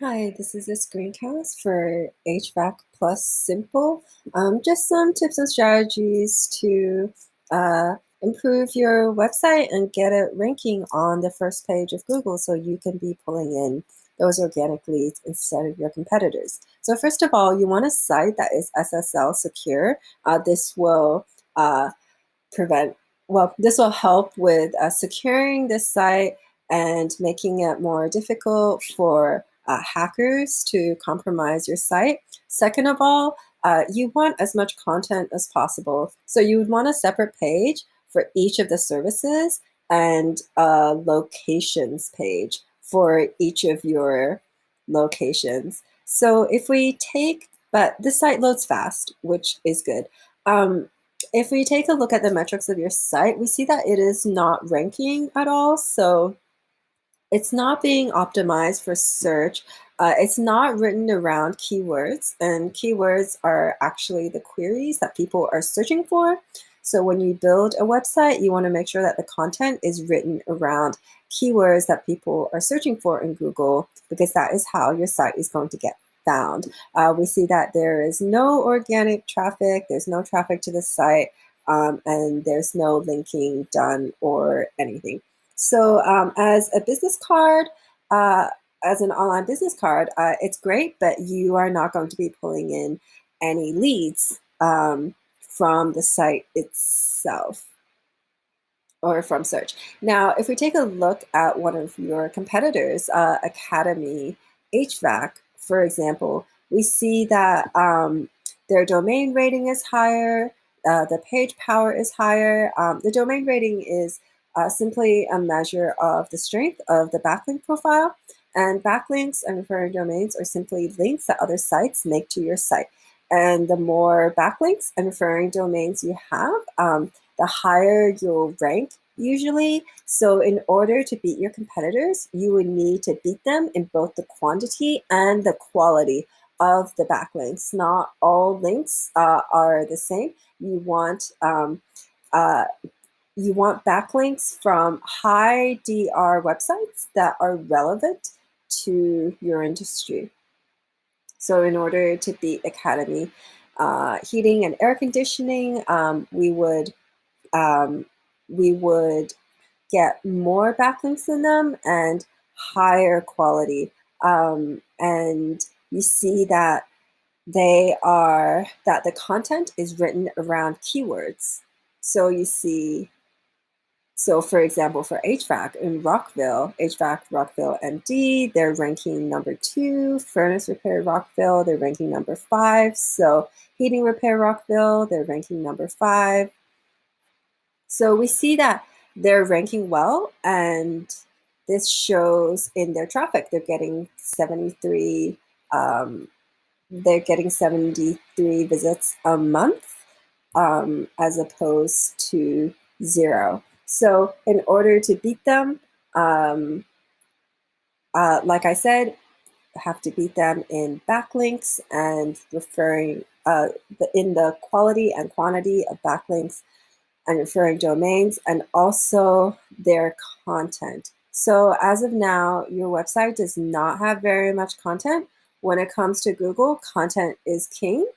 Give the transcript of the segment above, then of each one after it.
Hi, this is a screencast for HVAC+Simple. Just some tips and strategies to improve your website and get it ranking on the first page of Google so you can be pulling in those organic leads instead of your competitors. So first of all, you want a site that is SSL secure. This will prevent, this will help with securing this site and making it more difficult for hackers to compromise your site. Second of all, you want as much content as possible. So you would want a separate page for each of the services and a locations page for each of your locations. So if we take, but this site loads fast, which is good. If we take a look at the metrics of your site, we see that it is not ranking at all. So it's not being optimized for search. It's not written around keywords, and keywords are actually the queries that people are searching for. So when you build a website, you want to make sure that the content is written around keywords that people are searching for in Google, because that is how your site is going to get found. We see that there is no organic traffic, there's no traffic to the site, and there's no linking done or anything. So as a business card, as an online business card, it's great, but you are not going to be pulling in any leads from the site itself or from search. Now, if we take a look at one of your competitors, Academy HVAC, for example, we see that their domain rating is higher, the page power is higher. The domain rating is simply a measure of the strength of the backlink profile. And backlinks and referring domains are simply links that other sites make to your site. And the more backlinks and referring domains you have, the higher you'll rank usually. So in order to beat your competitors, you would need to beat them in both the quantity and the quality of the backlinks. Not all links are the same. You want backlinks from high DR websites that are relevant to your industry. So in order to beat Academy heating and air conditioning, we would get more backlinks than them and higher quality. And you see that that the content is written around keywords. So you see, so for example, for HVAC in Rockville, HVAC Rockville MD, they're ranking number 2. Furnace repair Rockville, they're ranking number 5. So heating repair Rockville, they're ranking number 5. So we see that they're ranking well, and this shows in their traffic. They're getting 73 visits a month, as opposed to 0. So in order to beat them, like I said, have to beat them in backlinks and referring in the quality and quantity of backlinks and referring domains, and also their content. So as of now, your website does not have very much content. When it comes to Google, content is king.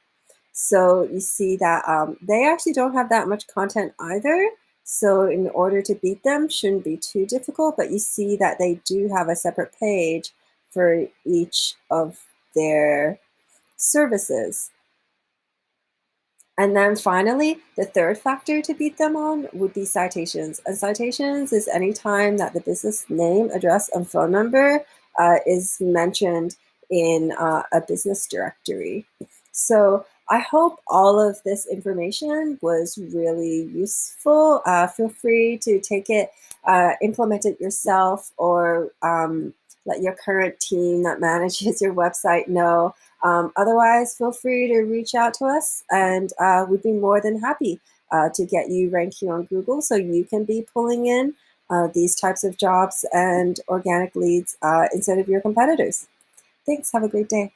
So you see that they actually don't have that much content either. So in order to beat them, shouldn't be too difficult, but you see that they do have a separate page for each of their services. And then finally, the third factor to beat them on would be citations. And citations is any time that the business name, address, and phone number is mentioned in a business directory. So I hope all of this information was really useful. Feel free to take it, implement it yourself, or let your current team that manages your website know. Otherwise, feel free to reach out to us, and we'd be more than happy to get you ranking on Google so you can be pulling in these types of jobs and organic leads instead of your competitors. Thanks. Have a great day.